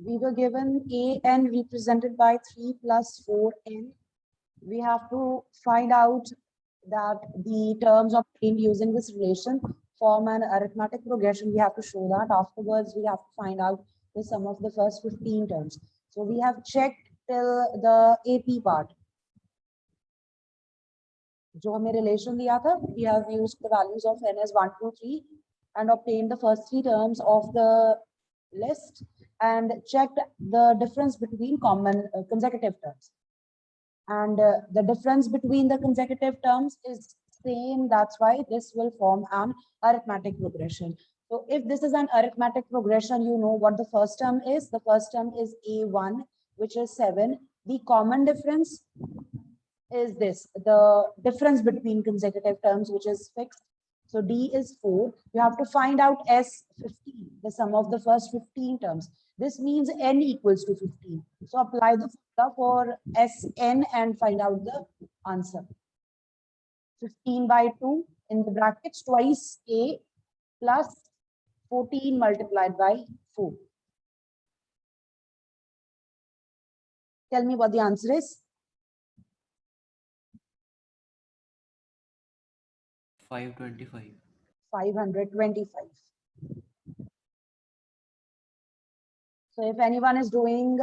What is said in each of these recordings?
We were given an represented by 3 plus 4n. We have to find out that the terms obtained using this relation form an arithmetic progression. We have to show that. Afterwards, we have to find out the sum of the first 15 terms. So we have checked till the AP part. जो हमें relation दिया था, we have used the values of n as 1, 2, 3 and obtained the first 3 terms of the list and checked the difference between common consecutive terms. And the difference between the consecutive terms is same. That's why this will form an arithmetic progression. So if this is an arithmetic progression, you know what the first term is. The first term is A1, which is 7. The common difference is this, the difference between consecutive terms, which is fixed. So D is 4. You have to find out S15, the sum of the first 15 terms. This means n equals to 15. So apply the formula for Sn and find out the answer. 15 by 2 in the brackets twice A plus 14 multiplied by 4. Tell me what the answer is. 525. 525. So if anyone is doing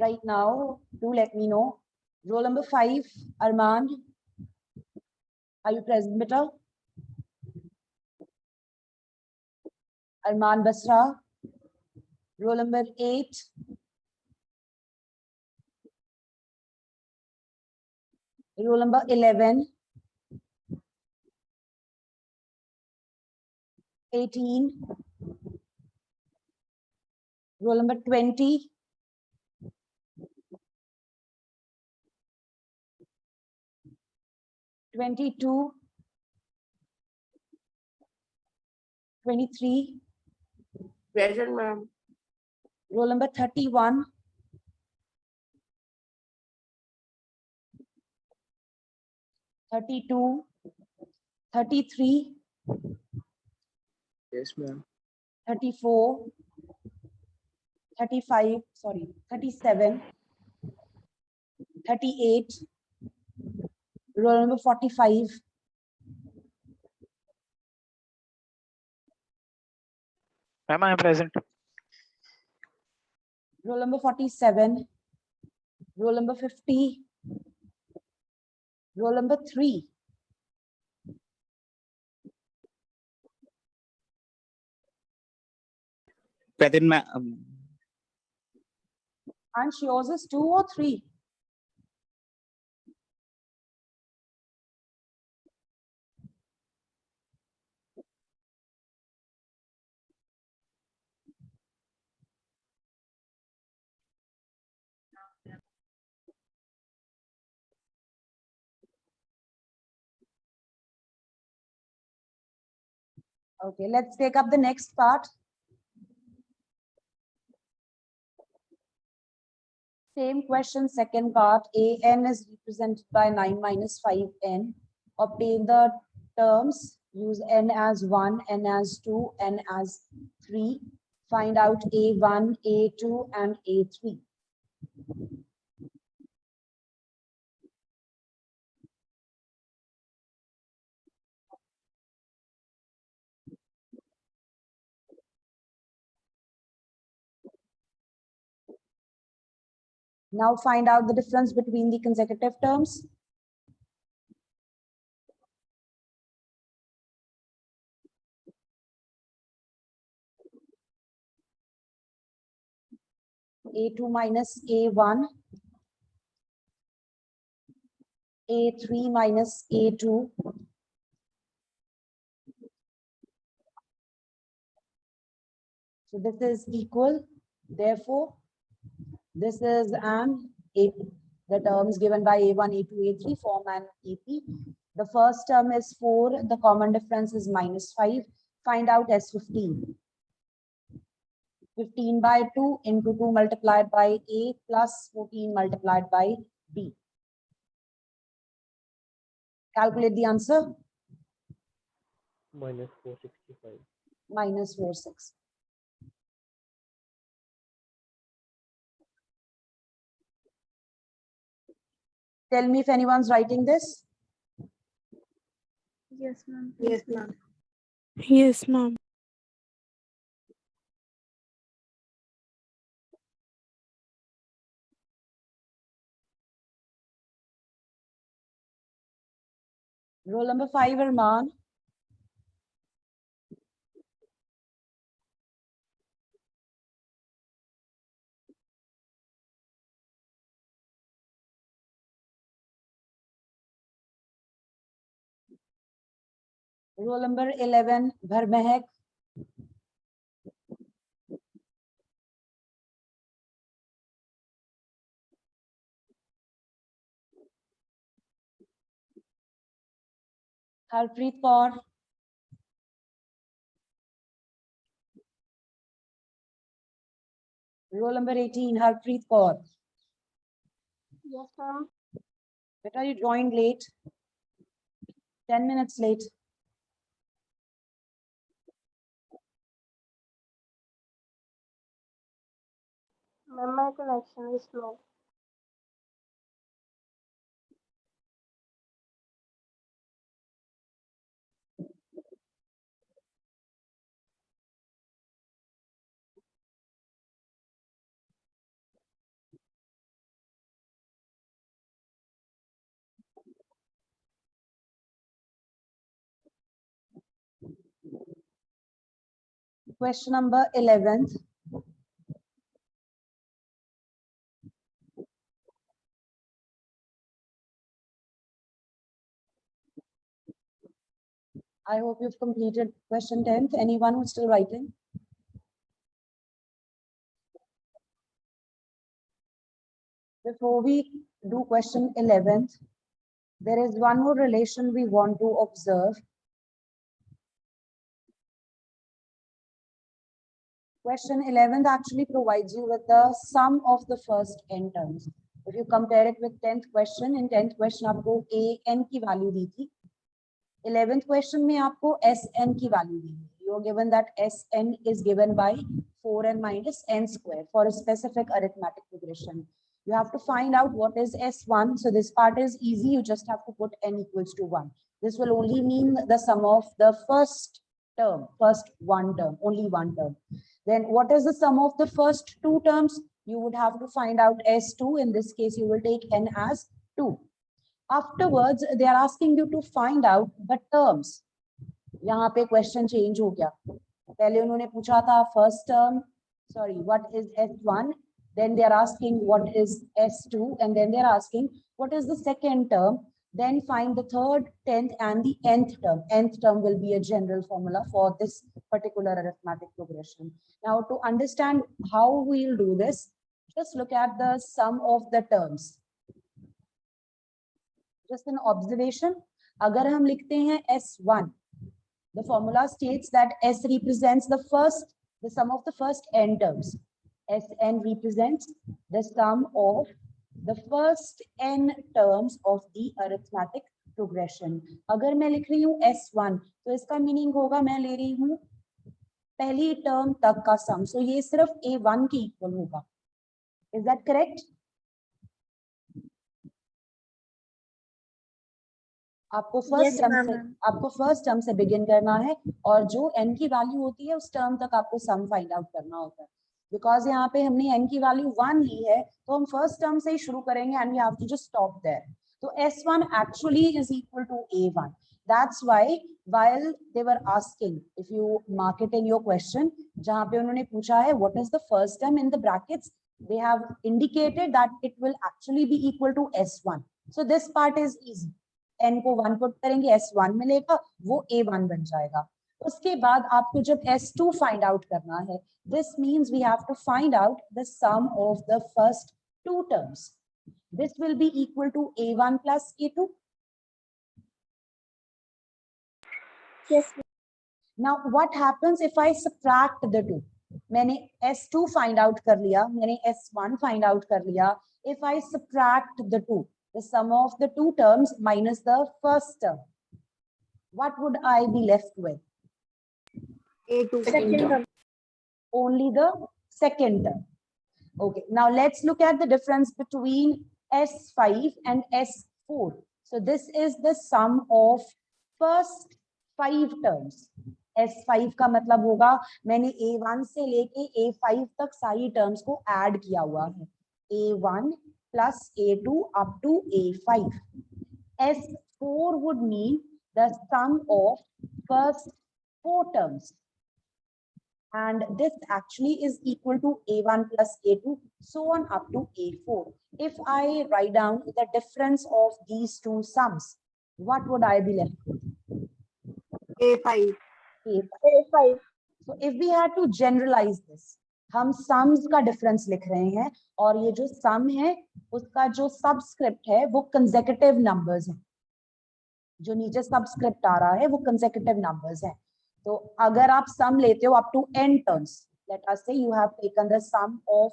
right now, do let me know. Roll number 5, Arman. Are you present, beta? Arman Basra. Roll number 8. Roll number 11. 18. Roll number 20. 22. 23. Present, ma'am. Roll number 31. 32. 33. Yes, ma'am. 34. 35. Sorry, 37. 38. Roll number 45. Ma'am, I am present. Roll number 47. Roll number 50. Roll number 3. Present, ma'am. And yours is 2 or 3? Okay, let's take up the next part. Same question, second part. An is represented by 9 minus 5n. Obtain the terms. Use n as 1, n as 2, n as 3. Find out A1, A2, and A3. Now find out the difference between the consecutive terms. A2 minus A1. A3 minus A2. So this is equal. Therefore, this is an AP. The terms given by A1, A2, A3 form an AP. The first term is 4. The common difference is minus 5. Find out S15. 15 by 2 into 2 multiplied by A plus 14 multiplied by B. Calculate the answer. Minus 465. Minus 46. Tell me if anyone's writing this. Yes, ma'am. Yes, ma'am. Yes, ma'am. Roll number 5, Arman. Roll number 11, Bharmehek. Harpreet Kaur. Roll number 18, Harpreet Kaur. Yes, ma'am. Beta, you joined late. 10 minutes late. Ma'am, my connection is slow. Question number 11th. I hope you've completed question 10th. Anyone who's still writing? Before we do question 11th, there is one more relation we want to observe. Question 11th actually provides you with the sum of the first n terms. If you compare it with 10th question, in 10th question आपको a n की value दी थी. 11th question में आपको s n की value the. You are given that s n is given by 4n minus n square for a specific arithmetic progression. You have to find out what is S1. So this part is easy. You just have to put n equals to 1. This will only mean the sum of the first term, first one term, only one term. Then what is the sum of the first two terms? You would have to find out S2. In this case, you will take n as 2. Afterwards, they are asking you to find out the terms. यहाँ पे question change हो गया. पहले उन्होंने पूछा था first term, sorry, what is S1? Then they are asking what is S2, and then they are asking what is the second term. Then find the third, 10th, and the nth term. Nth term will be a general formula for this particular arithmetic progression. Now, to understand how we'll do this, just look at the sum of the terms. Just an observation. अगर हम लिखते हैं S1, the formula states that S represents the sum of the first n terms. Sn represents the sum of the first n terms of the arithmetic progression. अगर मैं लिख रही हूँ S1, तो इसका मीनिंग होगा मैं ले रही हूँ पहली टर्म तक का सम. So ये सिर्फ A1 के इक्वल होगा. Is that correct? आपको फर्स्ट टर्म से बिगिन करना है और जो n की वैल्यू होती है उस टर्म तक आपको सम फाइंड आउट करना होता है. बिकॉज यहाँ पे हमने n की वैल्यू 1 ली है तो हम फर्स्ट टर्म से ही शुरू करेंगे and we have to just stop there. तो S1 actually is equal to A1. That's why while they were asking, if you mark it in your question, जहाँ पे उन्होंने पूछा है what is the first term in the brackets, they have indicated that it will actually be equal to S1. So this part is easy. n को 1 put करेंगे S1 मिलेगा, वो A1 बन जाएगा. उसके बाद आपको जब S2 फाइंड आउट करना है, this means we have to find out the sum of the first two terms. This will be equal to A1 plus A2. Yes. Now what happens if I subtract the two? मैंने S2 find out कर लिया, मैंने S1 find out कर लिया. If I subtract the two, the sum of the two terms minus the first term, what would I be left with? A2. Second term. Only the second term. Okay, now let's look at the difference between S5 and S4. So this is the sum of first 5 terms. S5 का मतलब होगा मैंने A1 से लेके A5 तक सारी terms को add किया हुआ है. A1 plus A2 up to A5. S4 would mean the sum of first 4 terms. And this actually is equal to A1 plus A2, so on up to A4. If I write down the difference of these two sums, what would I be left with? A5. A5. So if we had to generalize this, हम sums का difference लिख रहे हैं और ये जो sum है उसका जो subscript है वो consecutive numbers है. जो नीचे subscript आ रहा है वो consecutive numbers है. तो अगर आप sum लेते हो up to n terms, let us say you have taken the sum of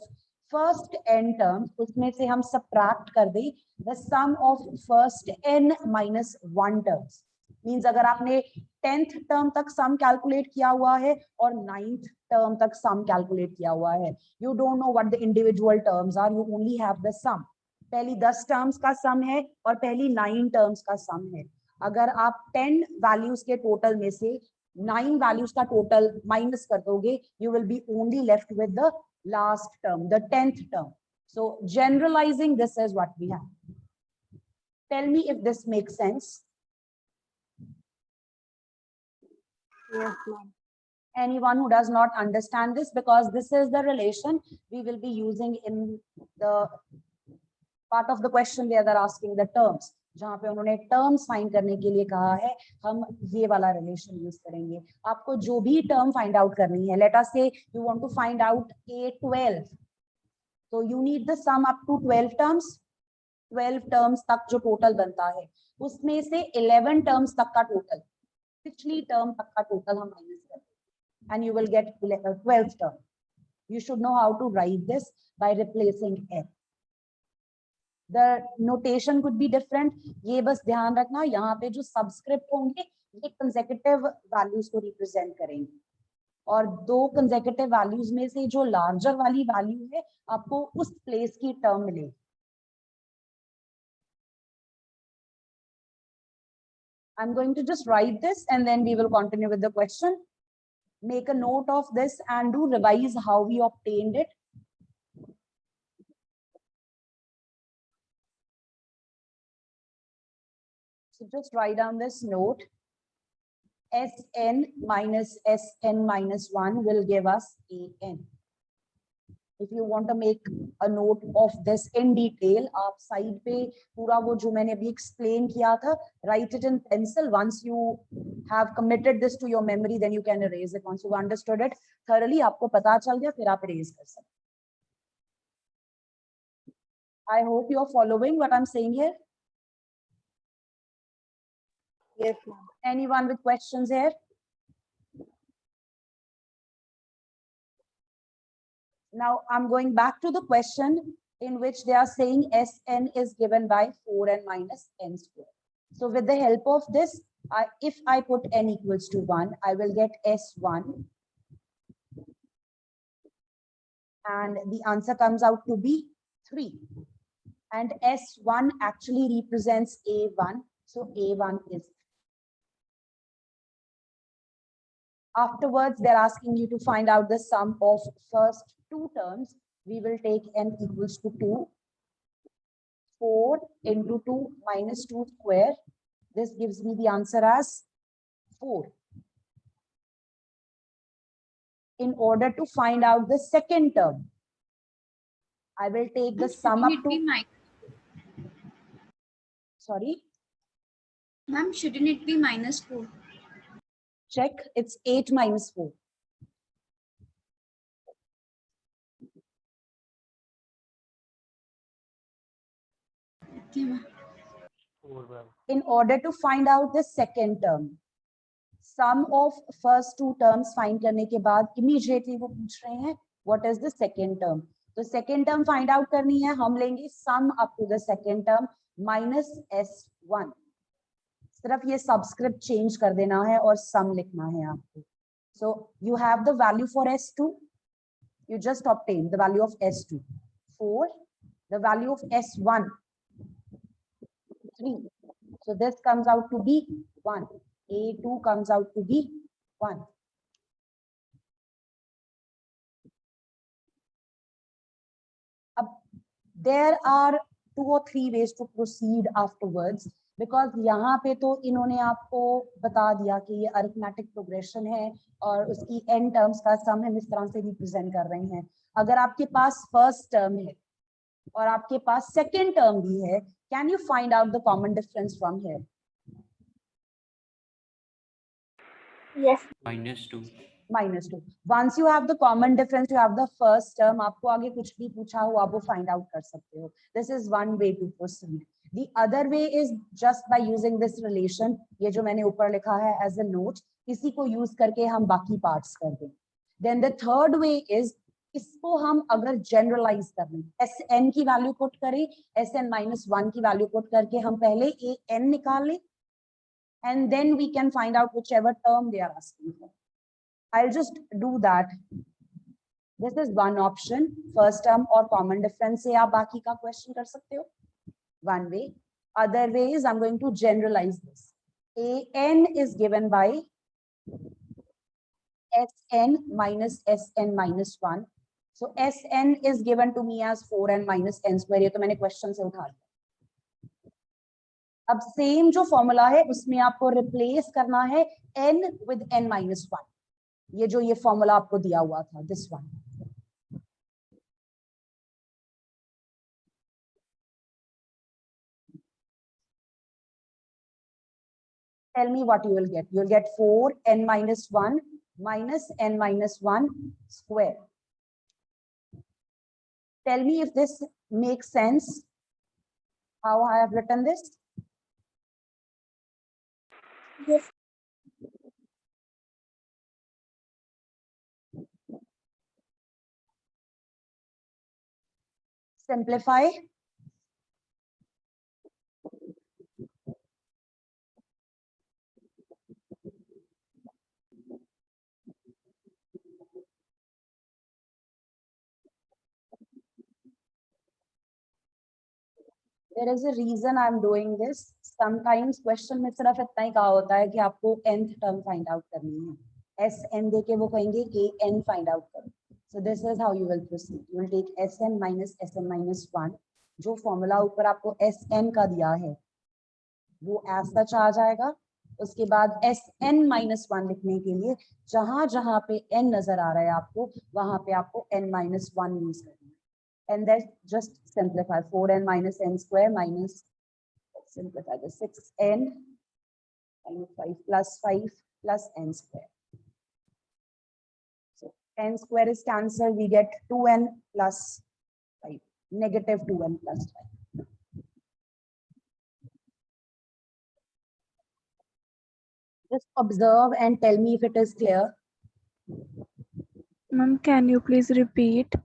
first n terms, उसमें से हम subtract कर दें the sum of first n minus 1 terms. Means अगर आपने 10th term तक sum calculate किया हुआ है और 9th term तक sum calculate किया हुआ है, you don't know what the individual terms are, you only have the sum. पहली 10 terms का sum है और पहली 9 terms का sum है. अगर आप 10 values के total में से 9 values का total minus कर दोगे, you will be only left with the last term, the 10th term. So generalizing this is what we have. Tell me if this makes sense. Yes, ma'am. Anyone who does not understand this, because this is the relation we will be using in the part of the question where they're asking the terms. जहाँ पे उन्होंने terms find करने के लिए कहा है, हम ये वाला relation use करेंगे. आपको जो भी term find out करनी है, let us say you want to find out A12, so you need the sum up to 12 terms. 12 terms तक जो total बनता है, उसमें से 11 terms तक का total, पिछली term तक का total हम minus करते हैं, and you will get 12th term. You should know how to write this by replacing F. The notation could be different. ये बस ध्यान रखना, यहाँ पे जो subscript होंगे ये consecutive values को represent करेंगे और 2 consecutive values में से जो larger वाली value है आपको उस place की term मिलेगी. I'm going to just write this and then we will continue with the question. Make a note of this and do revise how we obtained it. So just write down this note. Sn minus Sn minus 1 will give us An. If you want to make a note of this in detail, आप side पे पूरा वो जो मैंने अभी explain किया था, write it in pencil. Once you have committed this to your memory, then you can erase it. Once you understood it thoroughly, आपको पता चल गया, फिर आप erase कर सकते. I hope you are following what I'm saying here. Yes, ma'am. Anyone with questions here? Now I'm going back to the question in which they are saying Sn is given by 4n minus n square. So with the help of this, if I put n equals to 1, I will get S1. And the answer comes out to be 3. And S1 actually represents A1. So A1 is. Afterwards, they're asking you to find out the sum of first 2 terms. We will take n equals to 2. 4 into 2 minus 2 square. This gives me the answer as 4. In order to find out the second term, I will take the sum up to. Sorry? Ma'am, shouldn't it be minus 4? Check, it's 8 minus 4. Okay, ma'am. In order to find out the second term, sum of first 2 terms find करने के बाद immediately वो पूछ रहे हैं what is the second term. तो second term find out करनी है, हम लेंगे sum up to the second term minus S1. सिर्फ ये subscript change कर देना है और sum लिखना है आपको. So you have the value for S2. You just obtain the value of S2. 4. The value of S1 3. So this comes out to be 1. A2 comes out to be 1. There are 2 or 3 ways to proceed afterwards, because यहाँ पे तो इन्होंने आपको बता दिया कि ये arithmetic progression है और उसकी n टर्म्स का सम हम इस तरह से रिप्रेजेंट कर रहे हैं. अगर आपके पास फर्स्ट टर्म है और आपके पास सेकंड टर्म भी है, can you find out the common difference from here? Yes. -2. -2. Once you have the common difference, you have the first term. आपको आगे कुछ भी पूछा हो आप वो find out कर सकते हो. This is one way to proceed. The other way is just by using this relation. ये जो मैंने ऊपर लिखा है as a note, इसी को use करके हम बाकी parts कर दें. Then the third way is इसको हम अगर generalize कर लें, Sn की value put करें, Sn-1 की value put करके हम पहले An निकाल लें, and then we can find out whichever term they are asking for. I'll just do that. This is one option. First term or common difference से आप बाकी का question कर सकते हो. One way. Other way is I'm going to generalize this. An is given by Sn minus Sn minus 1. So Sn is given to me as 4n minus n square. ये तो मैंने question से उठा लिया. अब सेम जो formula है उसमें आपको रिप्लेस करना है n with n minus 1. ये जो ये फॉर्मूला आपको दिया हुआ था, this one. Tell me what you will get. You will get 4n minus 1 minus n minus 1 square. Tell me if this makes sense, how I have written this. Yes. Simplify. There is a reason I'm doing this. Sometimes question में सिर्फ इतना ही कहा होता है कि आपको nth term find out करनी है. Sn देके वो कहेंगे An find out करो. So this is how you will proceed. You will take Sn minus Sn minus 1. जो फॉर्मूला ऊपर आपको Sn का दिया है वो as such आ जाएगा. उसके बाद Sn minus 1 लिखने के लिए जहां जहां पे n नजर आ रहा है आपको वहां पे आपको n minus 1 यूज करना है. And then just simplify 4n minus n square minus, simplify the 6n minus 5 plus n square. So n square is cancelled, we get 2n plus 5, negative 2n plus 5. Just observe and tell me if it is clear. Ma'am, can you please repeat?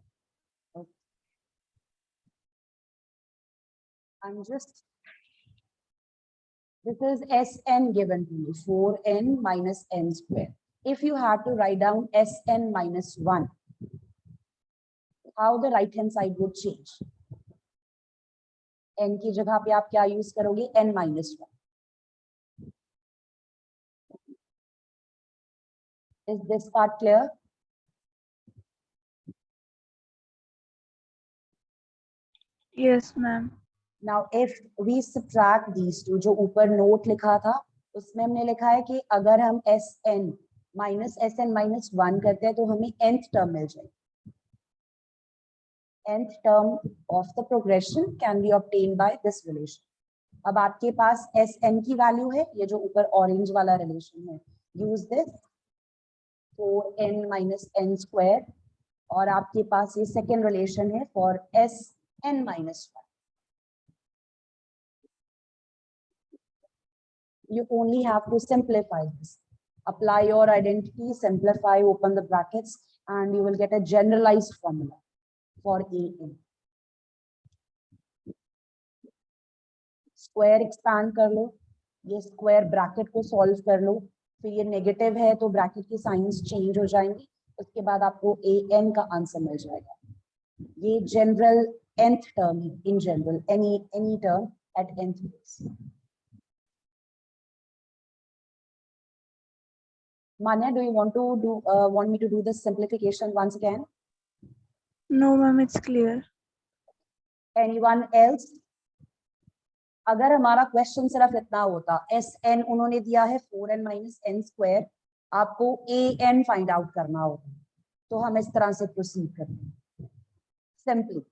I'm just, this is Sn given to you, 4n minus n square. If you have to write down Sn minus 1, how the right hand side would change? n की जगह पे आप क्या use करोगे? n minus 1. Is this part clear? Yes, ma'am. Now if we subtract these two, जो ऊपर note लिखा था उसमें हमने लिखा है कि अगर हम Sn minus Sn minus 1 करते हैं तो हमें nth term मिल जाएगी. Nth term of the progression can be obtained by this relation. अब आपके पास Sn की वैल्यू है, ये जो ऊपर ऑरेंज वाला रिलेशन है, use this 4n minus n square, और आपके पास ये सेकेंड रिलेशन है for Sn minus 1. You only have to simplify this. Apply your identity, simplify, open the brackets, and you will get a generalized formula for An. Square expand कर लो, ये square bracket को solve कर लो, फिर ये negative है तो bracket की signs change हो जाएंगी, उसके बाद आपको An का आंसर मिल जाएगा. ये general nth term है, in general any term at nth place. Manya, do you want me to do this simplification once again? No, ma'am, it's clear. Anyone else? अगर हमारा क्वेश्चन सिर्फ इतना होता, एस एन उन्होंने दिया है 4n माइनस एन स्क्वायर, आपको A N find out करना होगा, तो हम इस तरह से प्रोसीड करते हैं सिंपली.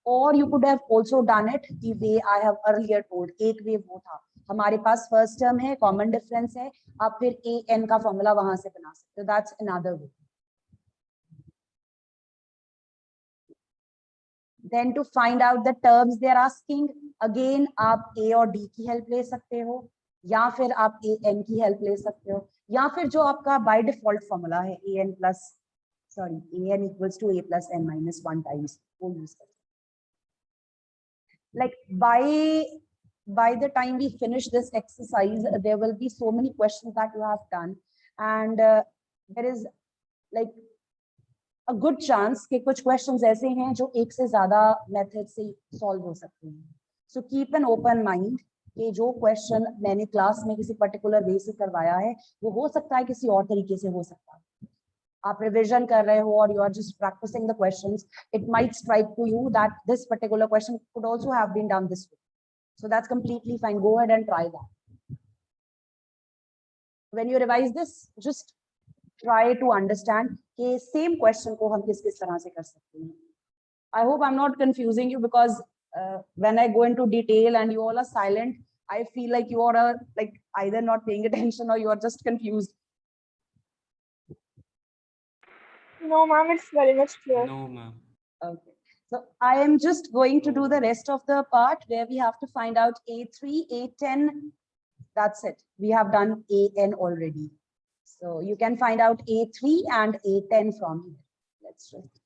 और you could have also done it the way I have earlier told. एक वे वो था, हमारे पास फर्स्ट टर्म है, कॉमन डिफरेंस है, आप फिर ए एन का फॉर्मूला वहां से बना सकते हो. That's another way. Then to find out the terms they are asking, again आप A और D की हेल्प ले सकते हो, या फिर आप A N की हेल्प ले सकते हो, या फिर जो आपका बाय डिफॉल्ट फॉर्मूला है A N equals to A plus N minus 1 times, वो यूज करते हैं. Like by the time we finish this exercise, there will be so many questions that you have done, and there is like a good chance कि कुछ questions ऐसे हैं जो एक से ज्यादा मेथड से सॉल्व हो सकते हैं. So keep an open mind कि जो क्वेश्चन मैंने क्लास में किसी पर्टिकुलर वे से करवाया है, वो हो सकता है किसी और तरीके से हो सकता है. आप रिविजन कर रहे हो और you are just practising the questions, it might strike to you that this particular question could also have been done this way. So that's completely fine. Go ahead and try that. When you revise this, just try to understand कि same question को हम किस किस तरह से कर सकते हैं. I hope I'm not confusing you, because when I go into detail and you all are silent, I feel like you all are like either not paying attention or you are just confused. No, ma'am, it's very much clear. No, ma'am. Okay. So I am just going to do the rest of the part where we have to find out A3, A10. That's it. We have done AN already. So you can find out A3 and A10 from here. Let's just.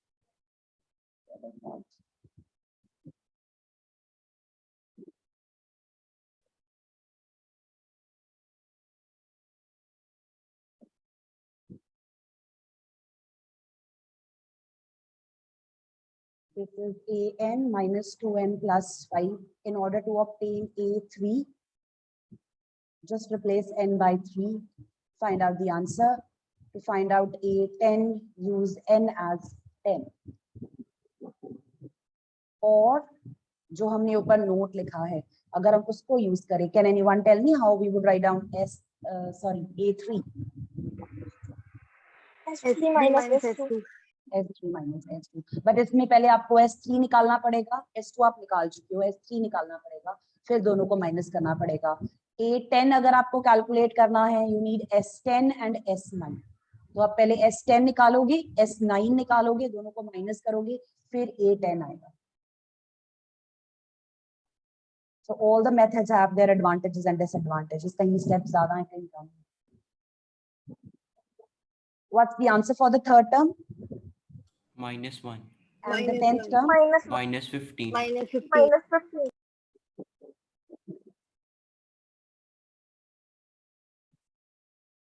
This is AN minus 2n plus 5. In order to obtain A3, just replace n by 3, find out the answer. To find out A10, use n as 10. और जो हमने ऊपर note लिखा है, अगर हम उसको use करें, can anyone tell me how we would write down A3? S3 minus S2. S3 minus S2. But इसमें पहले आपको S3 निकालना पड़ेगा, S2 आप निकाल चुके हो, S3 निकालना पड़ेगा, फिर दोनों को माइनस करना पड़ेगा. A10 अगर आपको कैलकुलेट करना है, you need S10 and S9. तो आप पहले S10 निकालोगे, S9 निकालोगे, दोनों को माइनस करोगे, फिर A10 आएगा. So all the methods have their advantages and disadvantages. कहीं steps ज़्यादा हैं, कहीं कम. What's the answer for the third term? -1. And the Minus 10th 1. term? -15. Minus 15. Minus 15.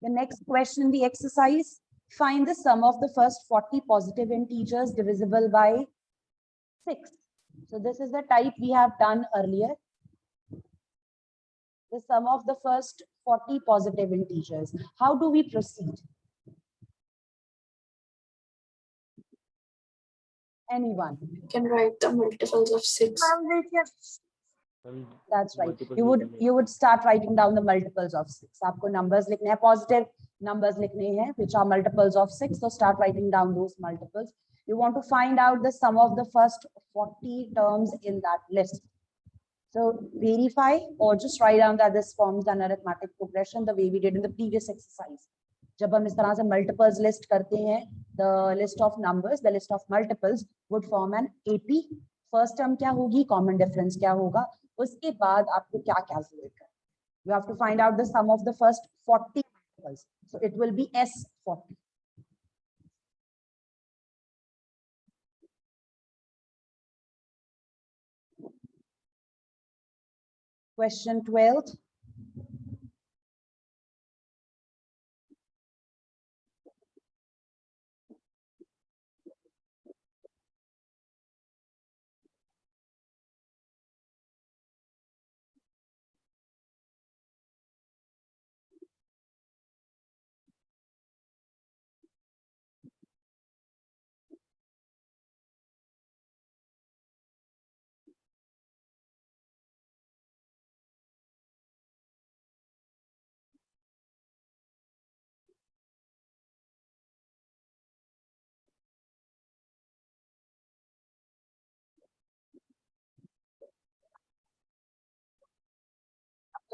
The next question, the exercise, find the sum of the first 40 positive integers divisible by 6. So this is the type we have done earlier. The sum of the first 40 positive integers. How do we proceed? Anyone? You can write the multiples of 6. Ma'am, we can. That's right. You would start writing down the multiples of 6. आपको numbers लिखने हैं, positive numbers लिखने हैं, which are multiples of 6. So start writing down those multiples. You want to find out the sum of the first 40 terms in that list. So verify or just write down that this forms an arithmetic progression the way we did in the previous exercise. जब हम इस तरह से multiples list करते हैं, the list of numbers, the list of multiples would form an AP. First term क्या होगी, common difference क्या होगा, उसके बाद आपको क्या calculate करना. You have to find out the sum of the first 40 multiples. So it will be S40. Question 12.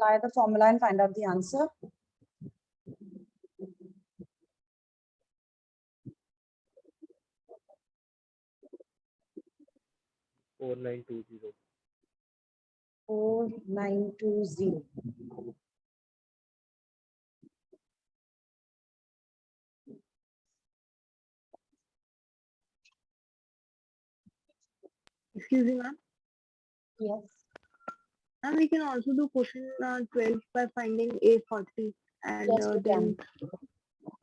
Apply the formula and find out the answer. Four nine two zero. 4920. Excuse me, ma'am. Yes. And we can also do question 12 by finding A40 and Yes, we then can.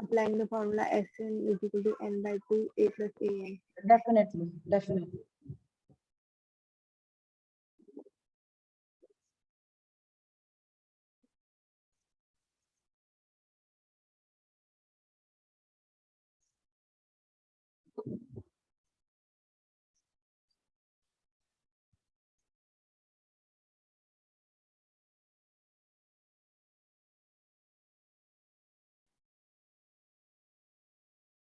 applying the formula Sn is equal to n by 2 A plus An. Definitely, definitely.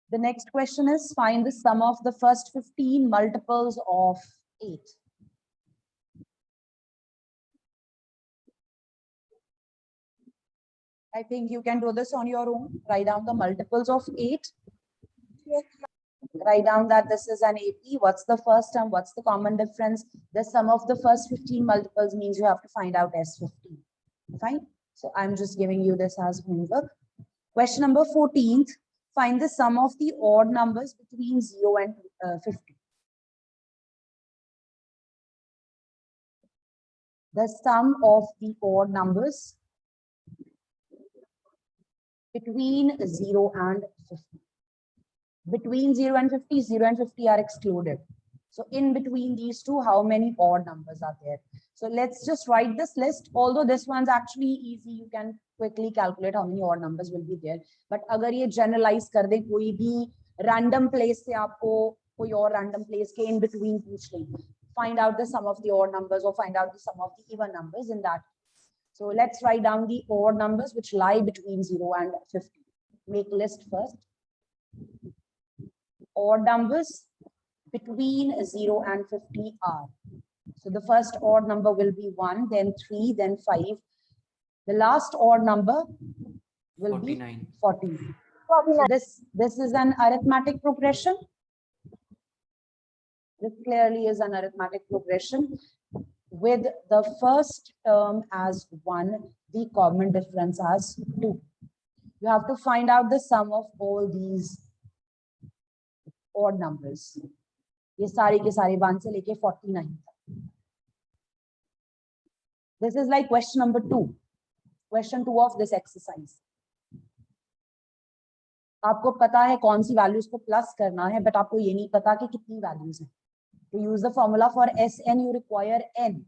The next question is find the sum of the first 15 multiples of 8. I think you can do this on your own. Write down the multiples of 8. Yes. Write down that this is an AP. What's the first term? What's the common difference? The sum of the first 15 multiples means you have to find out S15. Fine. So I'm just giving you this as homework. Question number 14th. Find the sum of the odd numbers between 0 and 50. The sum of the odd numbers between 0 and 50. Between 0 and 50, 0 and 50 are excluded. So in between these two, how many odd numbers are there? So let's just write this list. Although this one's actually easy, you can quickly calculate how many odd numbers will be there. But अगर ये generalize कर दे कोई भी random place से आपको कोई और random place के in between पूछ ले, find out the sum of the odd numbers or find out the sum of the even numbers in that. So let's write down the odd numbers which lie between 0 and 50. Make list first. Odd numbers between 0 and 50 are. So the first odd number will be 1, then 3, then 5. The last odd number will 49. be 40. So this is an arithmetic progression. This clearly is an arithmetic progression with the first term as 1, the common difference as 2. You have to find out the sum of all these odd numbers. ये सारे के सारे 1 से लेके 49 तक. This is like question number 2. Question 2 of this exercise. आपको पता है कौन सी वैल्यूज को प्लस करना है, बट आपको ये नहीं पता कि कितनी वैल्यूज हैं. To use the formula for Sn, you require n.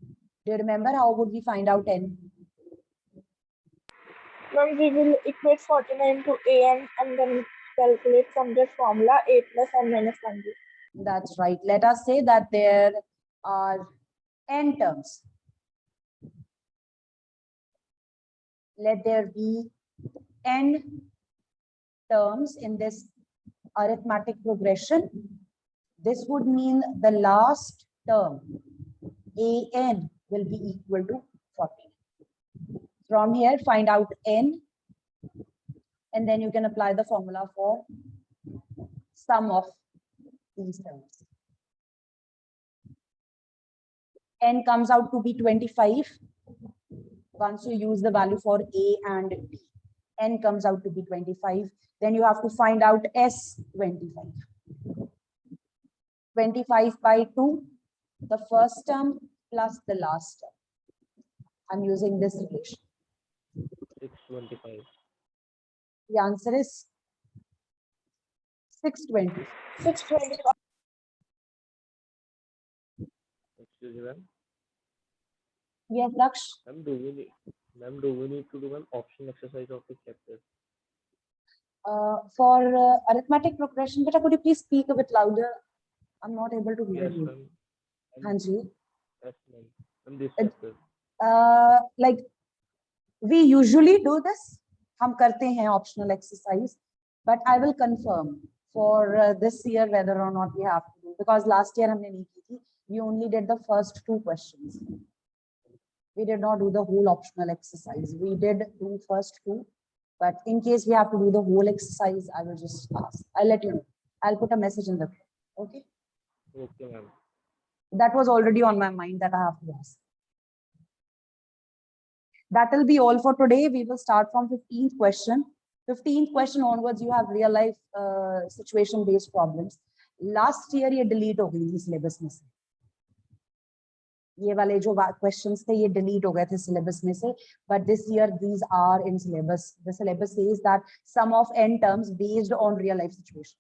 Do you remember how would we find out n? Ma'am, we will equate 49 to An and then calculate from this formula A plus n minus 1. That's right. Let us say that there are n terms. Let there be n terms in this arithmetic progression. This would mean the last term, An, will be equal to 40. From here, find out n, and then you can apply the formula for sum of these terms. N comes out to be 25. Once you use the value for A and B, n comes out to be 25. Then you have to find out S25. 25 by 2, the first term plus the last term. I'm using this relation. 625. The answer is 620. 620. Excuse me, ma'am. Yes, Laksh. Ma'am, do we need to do an option exercise of this chapter? For arithmetic progression, beta, could you please speak a bit louder? I'm not able to hear Yes, you. ma'am. Hanji. Yes, ma'am. Ma'am, this chapter. Like we usually do this. हम करते हैं optional exercise, but I will confirm for this year whether or not we have to do, because last year हमने नहीं की थी. We only did the first 2 questions. We did not do the whole optional exercise. We did do first two, but in case we have to do the whole exercise, I will just ask. I'll let you know. I'll put a message in the group. Okay. Okay, ma'am. That was already on my mind that I have to ask. That will be all for today. We will start from 15th question. 15th question onwards, you have real life situation based problems. Last year ये delete हो गई थी syllabus में से. ये वाले जो questions थे ये delete हो गए थे syllabus में से. But this year these are in syllabus. The syllabus says that sum of n terms based on real life situations.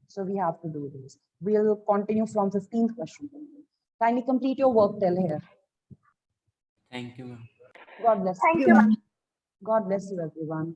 So we have to do this. We'll continue from 15th question. Kindly complete your work till here. Thank you, ma'am. God bless. Thank you, ma'am. God bless you, everyone.